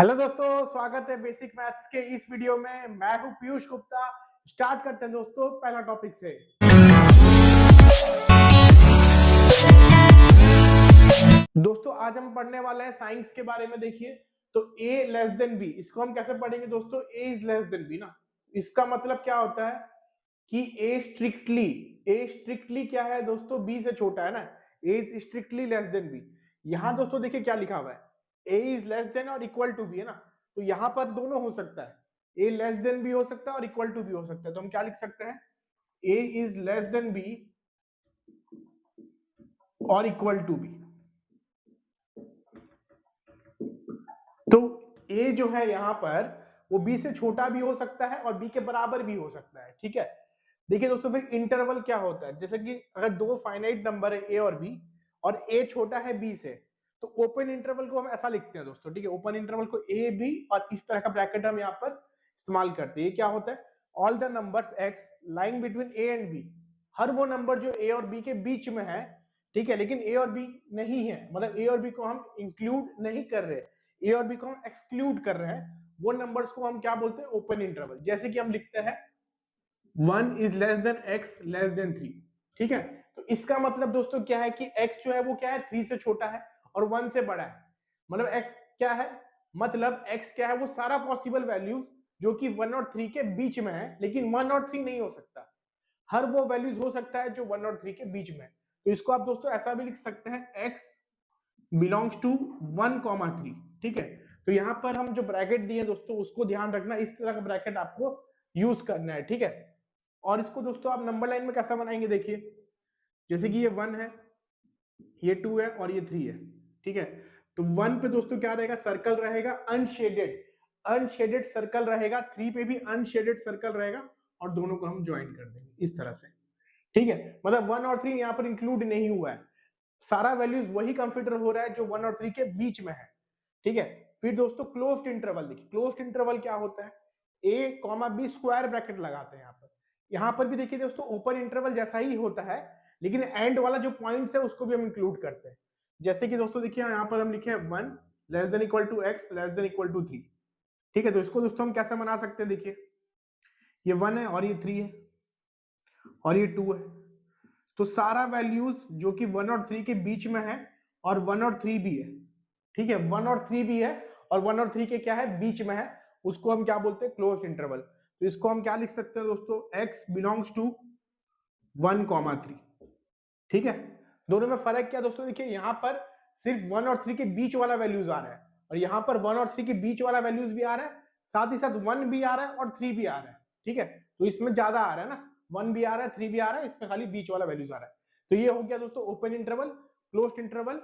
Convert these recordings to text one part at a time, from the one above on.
Hello दोस्तों, स्वागत है बेसिक मैथ्स के इस वीडियो में। मैं हूं पीयूष गुप्ता। स्टार्ट करते हैं दोस्तों पहला टॉपिक से। दोस्तों आज हम पढ़ने वाले हैं साइंस के बारे में। देखिए तो a लेस देन b, इसको हम कैसे पढ़ेंगे दोस्तों? a is less than b ना। इसका मतलब क्या होता है कि a स्ट्रिक्टली क्या है दोस्तों? b से छोटा है ना। a is strictly less than b। यहाँ दोस्तों देखिए क्या लिखा हुआ है, a इज लेस देन और इक्वल टू b है ना। तो यहाँ पर दोनों हो सकता है, a लेस देन b हो सकता है और इक्वल टू b हो सकता है। तो हम क्या लिख सकते हैं? a is less than b और इक्वल टू b। तो a जो है यहाँ पर वो b से छोटा भी हो सकता है और b के बराबर भी हो सकता है। ठीक है, देखिए दोस्तों फिर इंटरवल क्या होता है? जैसे कि अगर दो फाइनाइट नंबर है a और b और a छोटा है b से, तो ओपन इंटरवल को हम ऐसा लिखते हैं दोस्तों। ठीक है, ओपन इंटरवल को a b और इस तरह का ब्रैकेट हम यहाँ पर इस्तेमाल करते हैं। ये क्या होता है? All the numbers x lying between a and b, हर वो नंबर जो a और b के बीच में है। ठीक है, लेकिन a और b नहीं है, मतलब a और b को हम इंक्लूड नहीं कर रहे, a और b को हम एक्सक्लूड कर रहे हैं, वो नंबर्स को हम क्या बोलते हैं? Open interval. जैसे कि हम लिखते हैं 1 is less than x less then 3। ठीक है, तो इसका मतलब दोस्तों क्या है कि x जो है वो क्या है? 3 से छोटा है और 1 से बड़ा है। मतलब x क्या है? मतलब x क्या है? वो सारा पॉसिबल वैल्यूज जो कि 1 और 3 के बीच में है, लेकिन 1 और 3 नहीं हो सकता। हर वो वैल्यूज हो सकता है जो 1 और 3 के बीच में है। तो इसको आप दोस्तों ऐसा भी लिख सकते हैं, x बिलोंग्स टू 1,3। ठीक है, तो यहाँ पर हम जो ब्रैकेट दिए दोस्तों उसको ध्यान रखना, इस तरह का ब्रैकेट आपको यूज करना है। ठीक है, और इसको दोस्तों आप नंबर लाइन में कैसा बनाएंगे? देखिए जैसे कि ये 1 है, ये 2 है और ये 3 है। ठीक है, तो 1 पे दोस्तों क्या रहेगा? सर्कल रहेगा अनशेडेड, अनशेडेड सर्कल रहेगा। 3 पे भी अनशेडेड सर्कल रहेगा और दोनों को हम ज्वाइन कर देंगे इस तरह से। ठीक है, मतलब 1 और 3 यहाँ पर इंक्लूड नहीं हुआ है, सारा वैल्यूज वही कंसिडर हो रहा है जो 1 और 3 के बीच में है। ठीक है, फिर दोस्तों क्लोज्ड इंटरवल देखिए। क्लोज्ड इंटरवल क्या होता है? a comma b square bracket लगाते हैं यहाँ पर भी देखिए दोस्तों ओपन इंटरवल जैसा ही होता है, लेकिन एंड वाला जो पॉइंट्स है उसको भी हम इंक्लूड करते हैं। जैसे कि दोस्तों देखिए यहाँ पर हम लिखे हैं 1 less than equal to x less than equal to 3। ठीक है, तो इसको दोस्तों हम कैसे बना सकते हैं? देखिए ये 1 है और ये 3 है और ये 2 है, तो सारा वैल्यूज जो कि 1 और 3 के बीच में है और 1 और 3 भी है। ठीक है, 1 और 3 भी है और 1 और 3 के क्या है? बीच में है, उसको हम क्या बोलते हैं? Closed interval. तो इसको हम क्या लिख सकते हैं दोस्तों? x belongs to 1,3। ठीक है, दोनों में फर्क क्या दोस्तों? देखिए यहाँ पर सिर्फ 1 और 3 के बीच वाला वैल्यूज आ रहा है और यहाँ पर 1 और 3 के बीच वाला वैल्यूज भी आ रहा है, साथ ही साथ 1 भी आ रहा है और 3 भी आ रहा है। ठीक है, तो इसमें ज्यादा आ रहा है ना, 1 भी आ रहा है 3 भी आ रहा है, इसमें खाली बीच वाला वैल्यूज आ रहा है। तो ये हो गया दोस्तों ओपन इंटरवल, क्लोज्ड इंटरवल।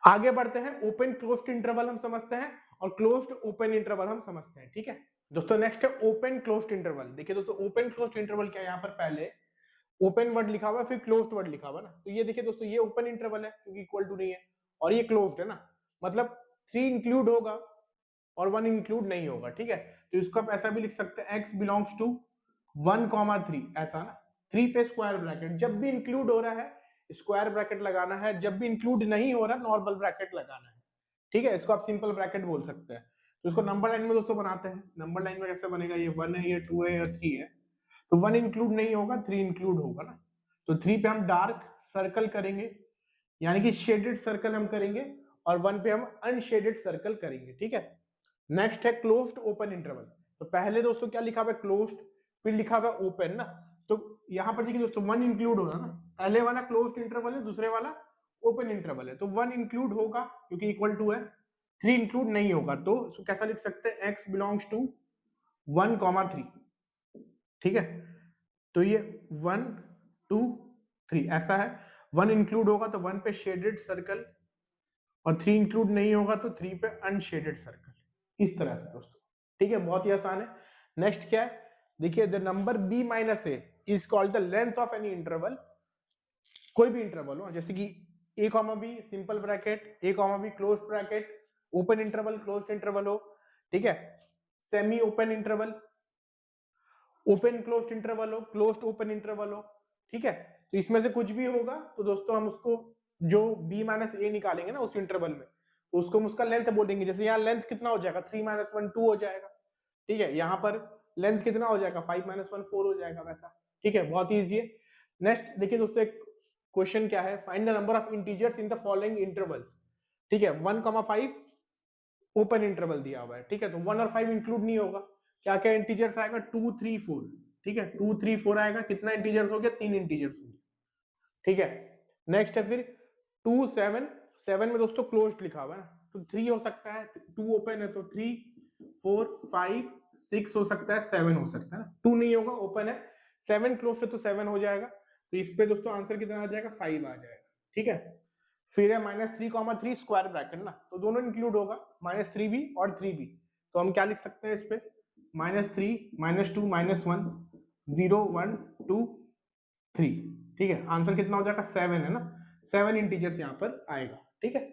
आगे बढ़ते हैं, ओपन क्लोज्ड इंटरवल हम समझते हैं और क्लोज्ड ओपन इंटरवल हम समझते हैं। ठीक है दोस्तों, नेक्स्ट है ओपन क्लोज्ड इंटरवल। देखिए दोस्तों ओपन क्लोज्ड इंटरवल क्या है? यहाँ पर पहले ओपन वर्ड लिखा हुआ है फिर क्लोज्ड वर्ड लिखा हुआ है ना। तो ये देखिए दोस्तों ये ओपन इंटरवल है क्योंकि इक्वल टू नहीं है, और ये क्लोज्ड है ना, मतलब 3 इंक्लूड होगा और 1 इंक्लूड नहीं होगा। ठीक है, तो इसको आप ऐसा भी लिख सकते हैं, x बिलोंग्स टू 1,3 ऐसा ना। 3 पे स्क्वायर ब्रैकेट, जब भी इंक्लूड हो रहा है स्क्वायर ब्रैकेट लगाना है, जब भी इंक्लूड नहीं हो रहा नॉर्मल ब्रैकेट लगाना है। ठीक है, इसको आप सिंपल ब्रैकेट बोल सकते हैं। तो इसको नंबर लाइन में दोस्तों बनाते हैं। नंबर लाइन में कैसे बनेगा? ये 1 है, ये 2 है, ये 3 है, तो 1 इंक्लूड नहीं होगा 3 इंक्लूड होगा ना। तो 3 पे हम डार्क सर्कल करेंगे, यानी कि शेडेड सर्कल हम करेंगे, और 1 पे हम अनशेडेड सर्कल करेंगे। ठीक है, नेक्स्ट है क्लोज्ड ओपन इंटरवल। तो पहले दोस्तों क्या लिखा हुआ है? क्लोज्ड, फिर लिखा हुआ है ओपन ना। तो यहाँ पर देखिए दोस्तों 1 इंक्लूड होगा ना, पहले वाला क्लोज्ड इंटरवल है, दूसरे वाला ओपन इंटरवल है, तो 1 इंक्लूड होगा क्योंकि इक्वल टू है, 3 इंक्लूड नहीं होगा। तो कैसा लिख सकते हैं? x belongs to 1,3। ठीक है, तो ये 1 2 3 ऐसा है। 1 इंक्लूड होगा तो 1 पे शेडेड सर्कल, और 3 इंक्लूड नहीं होगा तो 3 पे अनशेडेड सर्कल, इस तरह से दोस्तों। ठीक है, बहुत ही आसान है। नेक्स्ट क्या है? देखिए the number b minus a is called the length of any interval. कोई भी इंटरवल हो, जैसे कि a comma b simple bracket, a comma b closed bracket, open interval closed interval हो। ठीक है, semi open interval, open closed interval हो, closed open interval हो। ठीक है, तो इसमें से कुछ भी होगा तो दोस्तों हम उसको जो b माइनस ए निकालेंगे ना उस इंटरवल में, तो उसको हम उसका लेंथ बोलेंगे। जैसे यहाँ लेंथ कितना हो जाएगा 3 - 1 2 हो जाएगा, ठीक है। यहाँ पर लेंथ कितना हो जाएगा 5 - 1 4 हो जाएगा वैसा, ठीक है। बहुत ईजी है। नेक्स्ट देखिए दोस्तों, एक क्वेश्चन क्या है, find the number of integers in the following intervals, ठीक है। 1,5 ओपन इंटरवल दिया हुआ है, ठीक है। तो 1 और 5 इंक्लूड नहीं होगा। क्या क्या इंटीजर्स आएगा 2 3 4, ठीक है। 2 3 4 आएगा। कितना इंटीजर्स हो गया 3 इंटीजर्स हो गया, ठीक है। नेक्स्ट है फिर 2 7, 7 में दोस्तों क्लोज्ड लिखा हुआ है ना, तो 3 हो सकता है, 2 ओपन है तो 3 4 5 6 हो सकता है, 7 हो सकता है ना। 2 नहीं होगा, ओपन है। 7 क्लोज्ड है तो 7 हो जाएगा। तो इस पे दोस्तों आंसर कितना आ जाएगा 5 आ जाएगा, ठीक है। फिर है -3, 3 स्क्वायर ब्रैकेट ना, तो दोनों इंक्लूड होगा, -3 भी और 3 भी। तो हम क्या लिख सकते हैं इस पे, -3 -2 -1 0 1 2 3, ठीक है। आंसर कितना हो जाएगा 7 है ना, 7 इंटीजर्स यहाँ पर आएगा, ठीक है।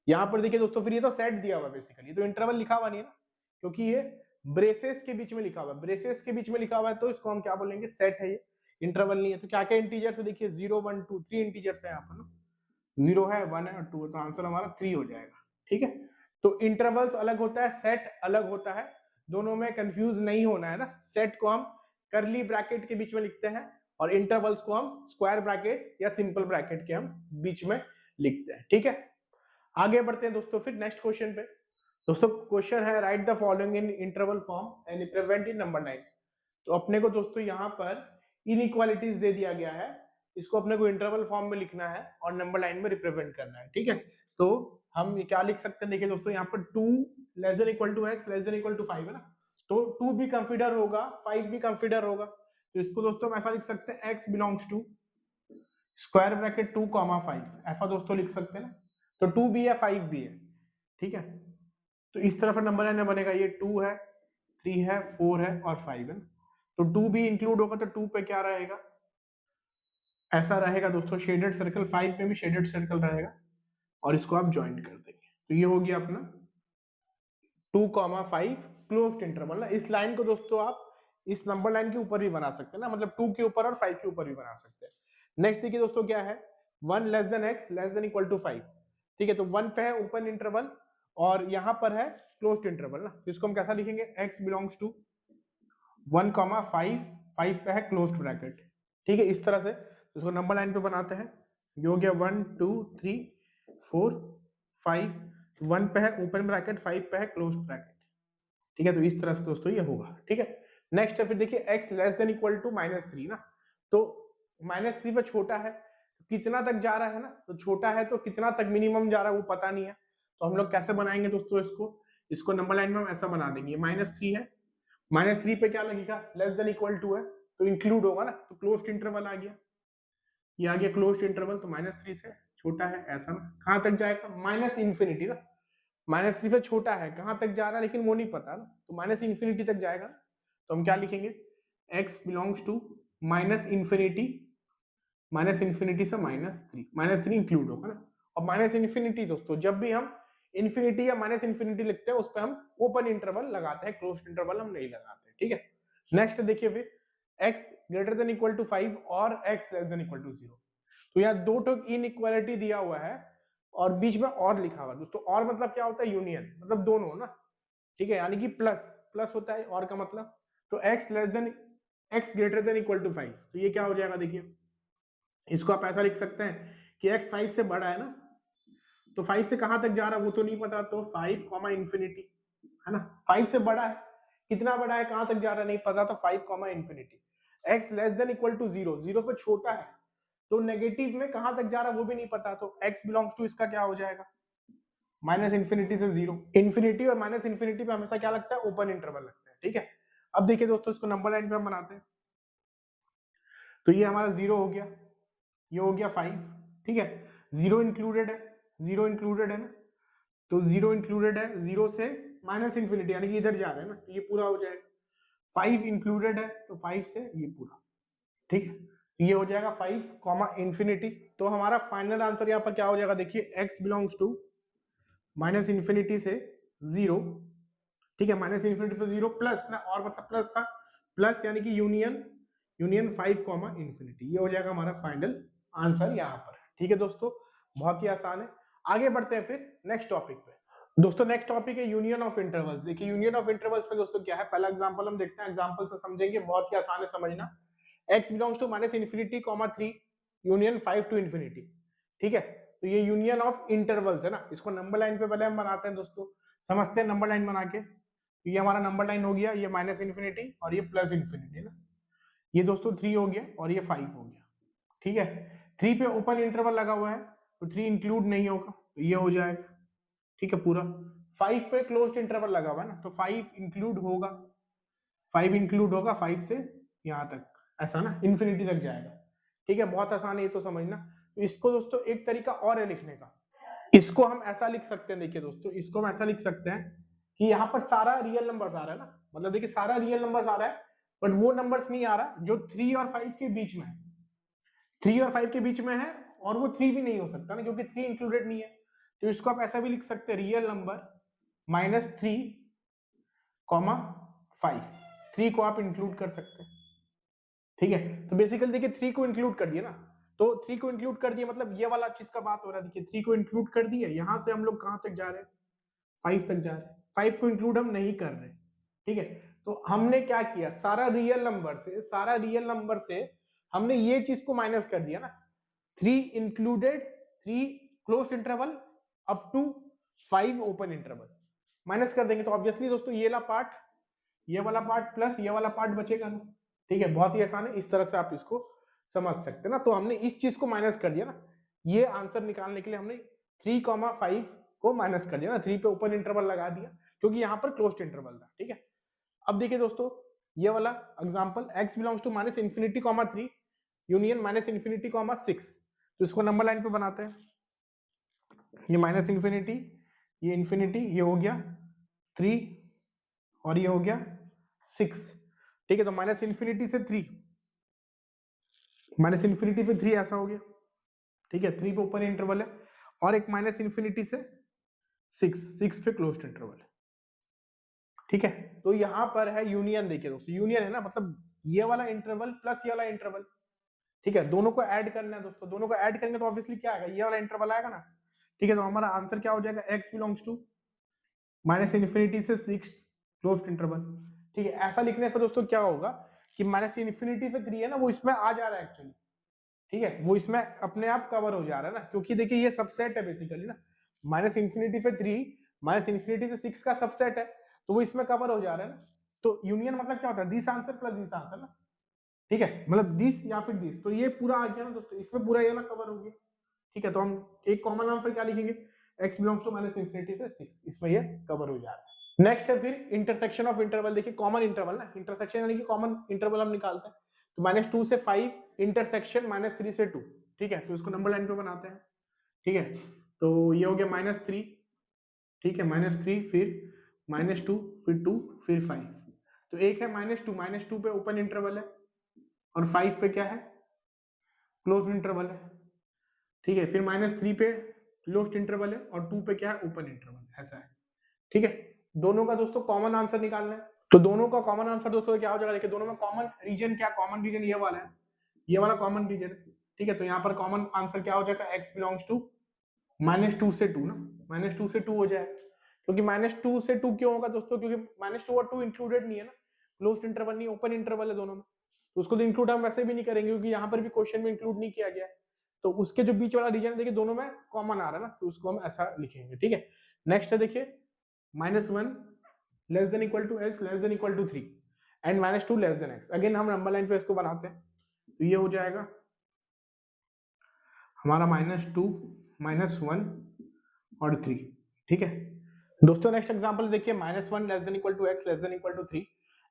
यहाँ पर देखिए दोस्तों, फिर ये तो सेट दिया हुआ है बेसिकली, तो इंटरवल लिखा हुआ नहीं है ना, क्योंकि ये ब्रेसेस के बीच में लिखा हुआ है। ब्रेसेस के बीच में लिखा हुआ है तो इसको हम क्या बोलेंगे, सेट है ये, इंटरवल नहीं है। तो क्या क्या इंटीजर्स है देखिए, 0 1 2 3 इंटीजर्स है यहाँ पर ना, 0 है 1 है और 2 है, तो आंसर हमारा 3 हो जाएगा, ठीक है। तो इंटरवल्स अलग होता है, सेट अलग होता है, दोनों में कंफ्यूज नहीं होना है ना। सेट को हम करली ब्रैकेट के बीच में लिखते हैं और इंटरवल्स को हम स्क्वायर ब्रैकेट या सिंपल ब्रैकेट के हम बीच में लिखते हैं, ठीक है। आगे बढ़ते हैं दोस्तों फिर नेक्स्ट क्वेश्चन पे। दोस्तों क्वेश्चन है, right the following in interval form and represent in number 9। तो अपने को दोस्तों यहाँ पर इनइक्वालिटीज दे दिया गया है, इसको अपने को इंटरवल फॉर्म में लिखना है और नंबर लाइन में रिप्रेजेंट करना है, ठीक है। तो हम क्या लिख सकते हैं, देखिए दोस्तों यहाँ पर 2 less than equal to x less than equal to 5 है ना, तो 2 भी कंसीडर होगा, 5 भी कंसीडर होगा। तो इसको दोस्तों हम ऐसा लिख सकते हैं, x belongs to square bracket 2, 5, ऐसा दोस्तों लिख सकते हैं ना। तो 2 भी है 5 भी है, ठीक है। तो इस तरफ नंबर लाइन में बनेगा, ये 2 है 3 है 4 है और 5 है ना। तो 2 भी इंक्लूड होगा, तो 2 पे क्या रहेगा, ऐसा रहेगा दोस्तों शेडेड सर्कल, 5 में भी शेडेड सर्कल रहेगा और इसको आप ज्वाइन कर देंगे। तो ये हो गया अपना 2,5 क्लोज्ड इंटरवल ना। इस लाइन को दोस्तों आप इस नंबर लाइन के ऊपर भी बना सकते हैं ना, मतलब 2 के ऊपर और 5 के ऊपर भी बना सकते हैं। नेक्स्ट देखिए दोस्तों क्या है, 1 less than x less than equal to 5, ठीक है। तो 1 पे है ओपन इंटरवल और यहाँ पर है क्लोज्ड इंटरवल ना, तो इसको हम कैसा लिखेंगे, x बिलोंग्स टू 1,5, 5 पे है क्लोज्ड ब्रैकेट, ठीक है। इस तरह से इसको नंबर लाइन पे बनाते हैं। ये हो गया 1 2 3 4 5, 1 पे है ओपन ब्रैकेट, 5 पे है क्लोज्ड ब्रैकेट, ठीक है। तो इस तरह से दोस्तों ये होगा, ठीक है। नेक्स्ट है फिर देखिए x less than equal to -3 ना, तो -3 पे छोटा है, कितना तक जा रहा है ना, तो छोटा है तो कितना तक मिनिमम जा रहा है वो पता नहीं है। तो हम लोग कैसे बनाएंगे दोस्तों, इसको नंबर लाइन में हम ऐसा बना देंगे, -3 है, -3 पे क्या लगेगा, लेस देन इक्वल टू है तो इंक्लूड होगा ना, तो क्लोज्ड इंटरवल आ गया, ये आ गया क्लोज्ड इंटरवल। तो -3 से छोटा है ऐसा ना, कहां तक जाएगा, -इंफिनिटी ना, -3 से छोटा है कहां तक जा रहा है लेकिन वो नहीं पता ना, तो -इंफिनिटी तक जाएगा ना। तो हम क्या लिखेंगे, x बिलोंग्स टू -इंफिनिटी से -3 इंक्लूड होगा ना। और -इंफिनिटी दोस्तों जब भी हम इंफिनिटी या -इंफिनिटी लिखते हैं उस पर हम ओपन इंटरवल लगाते हैं, क्लोज्ड इंटरवल हम नहीं लगाते, ठीक है। नेक्स्ट देखिए फिर x greater than equal to 5 और x less than equal to 0। तो यहाँ दो टोक इनइक्वालिटी दिया हुआ है और बीच में और लिखा हुआ है दोस्तों। और मतलब क्या होता है, यूनियन, मतलब दोनों ना, ठीक है, यानी कि प्लस प्लस होता है और का मतलब। तो x greater than equal to 5, तो ये क्या हो जाएगा देखिए, इसको आप ऐसा लिख सकते हैं कि x 5 से बड़ा है ना, तो 5 से कहां तक जा रहा है वो तो नहीं पता, तो 5 इंफिनिटी है ना, 5 से बड़ा है, कितना बड़ा है कहां तक जा रहा है नहीं पता, तो 5 infinity. x less than equal to 0, 0 से छोटा है तो नेगेटिव में कहां तक जा रहा है वो भी नहीं पता, तो x बिलोंग्स टू इसका क्या हो जाएगा, -इंफिनिटी से 0। इंफिनिटी और -इंफिनिटी पे हमेशा क्या लगता है, ओपन इंटरवल लगता है, ठीक है। अब देखिए दोस्तों इसको नंबर लाइन पे हम बनाते हैं, तो ये हमारा 0 हो गया, ये हो गया 5, ठीक है। 0 इंक्लूडेड है, 0 इंक्लूडेड है ना, तो 0 इंक्लूडेड है, 0 से -इंफिनिटी यानी कि इधर जा रहे हैं ना, तो ये पूरा हो जाएगा। 5 इंक्लूडेड है तो 5 से ये पूरा, ठीक है। ये हो जाएगा 5 इंफिनिटी। तो हमारा फाइनल आंसर यहाँ पर क्या हो जाएगा देखिए, x बिलोंग्स टू -इंफिनिटी से 0, ठीक है, -इंफिनिटी से 0 प्लस ना, और मतलब प्लस था, प्लस यानी कि यूनियन 5 इंफिनिटी, ये हो जाएगा हमारा फाइनल आंसर यहाँ पर, ठीक है दोस्तों। बहुत ही आसान है। आगे बढ़ते हैं फिर नेक्स्ट टॉपिक पे। दोस्तों नेक्स्ट टॉपिक है यूनियन ऑफ इंटरवल्स। देखिए यूनियन ऑफ इंटरवल्स में दोस्तों क्या है, पहला एग्जांपल हम देखते हैं, एग्जांपल से समझेंगे, बहुत ही आसान है समझना। x belongs to -infinity, 3 union 5 to infinity. ठीक है, तो ये यूनियन ऑफ इंटरवल्स है ना। इसको नंबर लाइन पे पहले हम बनाते हैं दोस्तों, समझते हैं नंबर लाइन बना के। तो ये हमारा नंबर लाइन हो गया, ये -इन्फिनिटी और ये +इन्फिनिटी ना। ये दोस्तों 3 हो गया और ये 5 हो गया। ठीक है, 3 पे ओपन इंटरवल लगा हुआ है तो 3 इंक्लूड नहीं होगा, तो ये हो जाएगा। ठीक है, पूरा 5 पे क्लोज्ड इंटरवल लगा हुआ है ना, तो 5 इंक्लूड होगा, 5 इंक्लूड होगा 5 से यहां तक, ऐसा ना, इन्फिनिटी तक जाएगा। ठीक है, बहुत आसान है ये तो समझना। तो इसको दोस्तों एक तरीका और है लिखने का, इसको हम ऐसा लिख सकते हैं। देखिए दोस्तों, इसको हम ऐसा लिख सकते हैं कि यहाँ पर सारा रियल नंबर्स आ रहा है ना, मतलब देखिए सारा रियल नंबर्स आ रहा है, बट वो नंबर्स नहीं आ रहा जो 3 और 5 के बीच में है। 3 और 5 के बीच में है, और वो 3 भी नहीं हो सकता ना, क्योंकि 3 इंक्लूडेड नहीं है। तो इसको आप ऐसा भी लिख सकते हैं, रियल नंबर -3, 5, 3 को आप इंक्लूड कर सकते हैं। ठीक है, तो बेसिकली देखिए 3 को इंक्लूड कर दिया ना, तो 3 को इंक्लूड कर दिया मतलब ये वाला चीज का बात हो रहा है। देखिए 3 को इंक्लूड कर दिया, यहां से हम लोग कहां तक जा रहे हैं, 5 तक जा रहे हैं। 5 को इंक्लूड हम नहीं कर रहे। ठीक है, तो हमने क्या किया, सारा रियल नंबर से हमने ये चीज को माइनस कर दिया ना, 3 included, 3 closed interval up to 5 open interval, minus कर देंगे तो ऑब्वियसली दोस्तों ये वाला पार्ट प्लस ये वाला पार्ट बचेगा ना। ठीक है, बहुत ही आसान है, इस तरह से आप इसको समझ सकते हैं ना। तो हमने इस चीज को माइनस कर दिया ना, ये आंसर निकालने के लिए हमने 3,5 को माइनस कर दिया ना, 3 पे ओपन इंटरवल लगा दिया क्योंकि यहाँ पर क्लोज्ड इंटरवल था। ठीक है, अब देखिए दोस्तों ये वाला example, x belongs to -infinity, 3 union -infinity, 6। तो इसको नंबर लाइन पे बनाते हैं, ये -इन्फिनिटी, ये इन्फिनिटी, ये हो गया 3 और ये हो गया 6। ठीक है, तो -इन्फिनिटी से 3, -इन्फिनिटी से 3 ऐसा हो गया। ठीक है, 3 पे ओपन इंटरवल है, और एक -इन्फिनिटी से 6 पे क्लोज्ड इंटरवल है। ठीक है, तो यहां पर है यूनियन। देखिए दोस्तों यूनियन है ना, मतलब ये वाला इंटरवल प्लस ये वाला इंटरवल। ठीक है, दोनों को ऐड करना है दोस्तों, दोनों को ऐड करेंगे तो ऑब्वियसली क्या आएगा, ये वाला इंटरवल आएगा ना। ठीक है, तो हमारा आंसर क्या हो जाएगा, x बिलोंग्स टू -इन्फिनिटी से 6 क्लोज्ड इंटरवल। ठीक है, ऐसा लिखने से दोस्तों क्या होगा कि -इन्फिनिटी से 3 है ना, वो इसमें आ जा रहा है एक्चुअली। ठीक है, वो इसमें अपने आप कवर हो जा रहा है ना, क्योंकि देखिए ये सबसेट है बेसिकली ना, -इन्फिनिटी से 3 -इन्फिनिटी से 6 का सबसेट है, तो वो इसमें कवर हो जा रहा है ना। तो यूनियन मतलब क्या होता है, this answer plus this answer ना। ठीक है, मतलब दिस या फिर दिस, तो ये पूरा आ गया ना दोस्तों, इसमें पूरा ये वाला कवर हो गया। ठीक है, तो हम एक कॉमन आंसर क्या लिखेंगे, x बिलोंग्स टू -इन्फिनिटी से 6, इसमें ये कवर हो जा रहा है। नेक्स्ट है फिर इंटरसेक्शन ऑफ इंटरवल। देखिए कॉमन इंटरवल ना, इंटरसेक्शन यानी कि कॉमन इंटरवल हम निकालते हैं। तो -2 से 5 इंटरसेक्शन -3 से 2। ठीक है, तो इसको नंबर लाइन पे बनाते हैं। ठीक है, तो ये हो गया -3। ठीक है, -3 फिर -2 फिर 2 फिर 5। तो एक है -2 पे ओपन इंटरवल है, और 5 पे क्या है, क्लोज इंटरवल है। ठीक है, फिर -3 पे क्लोज्ड इंटरवल है, और 2 पे क्या है, ओपन इंटरवल, ऐसा है। ठीक है, दोनों का दोस्तों कॉमन आंसर निकालना है। तो दोनों का कॉमन आंसर दोस्तों क्या हो जाएगा, देखिए दोनों में कॉमन रीजन क्या, कॉमन रीजन ये वाला है, ये वाला कॉमन रीजन है। ठीक है, तो यहाँ पर कॉमन आंसर क्या हो जाएगा, x बिलोंग्स टू -2 से 2 ना, -2 से 2 हो जाएगा। क्योंकि -2 से 2 क्यों होगा दोस्तों, क्योंकि -2 और 2 इंक्लूडेड नहीं है ना, क्लोज्ड इंटरवल नहीं, ओपन इंटरवल है दोनों में, तो उसको तो इंक्लूड हम वैसे भी नहीं करेंगे, क्योंकि यहाँ पर भी क्वेश्चन में इंक्लूड नहीं किया गया। तो उसके जो बीच वाला रीजन देखिए दोनों में कॉमन आ रहा है ना, तो उसको हम ऐसा लिखेंगे। ठीक है, नेक्स्ट है देखिए -1 less than equal to x less than equal to 3 and -2 less than x। Again हम नंबर लाइन पे इसको बनाते हैं, तो ये हो जाएगा हमारा -2 -1 और 3। ठीक है दोस्तों, नेक्स्ट एग्जांपल देखिए, -1 less than equal to x less than equal to 3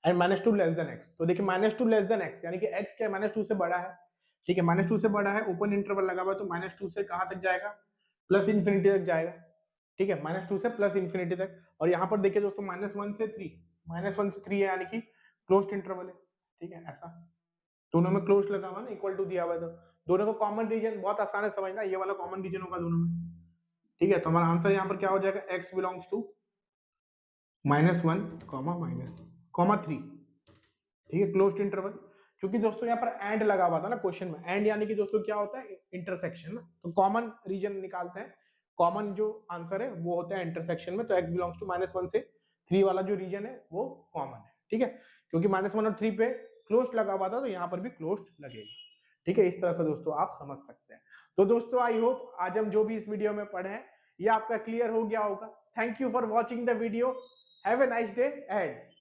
and -2 less than x। तो देखिए -2 लेस देन x यानी कि x क्या -2 से बड़ा है। ठीक है, -2 से बड़ा है, ओपन इंटरवल लगा हुआ है, तो -2 से कहां तक जाएगा, प्लस इन्फिनिटी तक जाएगा। ठीक है, -2 से प्लस इन्फिनिटी तक। और यहाँ पर देखिए दोस्तों -1 से 3, -1 से 3 है यानी कि क्लोज्ड इंटरवल है। ठीक है, ऐसा दोनों में क्लोज लगा हुआ ना, इक्वल टू दिया हुआ है, तो दोनों का कॉमन रीजन बहुत आसान है समझना, ये वाला कॉमन रीजन होगा दोनों में। ठीक है, तो हमारा आंसर यहाँ पर क्या हो जाएगा, x बिलोंग्स टू -1, -3। ठीक है, क्लोज्ड इंटरवल, क्योंकि दोस्तों यहाँ पर एंड लगा हुआ था ना क्वेश्चन में, एंड यानी कि दोस्तों क्या होता है, इंटरसेक्शन ना, तो कॉमन रीजन निकालते हैं, कॉमन जो आंसर है वो होता है इंटरसेक्शन में, तो x बिलोंग्स टू -1 से 3 वाला जो रीजन है वो कॉमन है, ठीक है, क्योंकि -1 और 3 पे क्लोज्ड लगा हुआ था तो यहाँ पर भी क्लोज्ड लगेगा, ठीक है। इस तरह से दोस्तों आप समझ सकते हैं। तो दोस्तों आई होप आज हम जो भी इस वीडियो में पढ़े हैं ये आपका क्लियर हो गया होगा। Thank you for watching the video, have a nice day and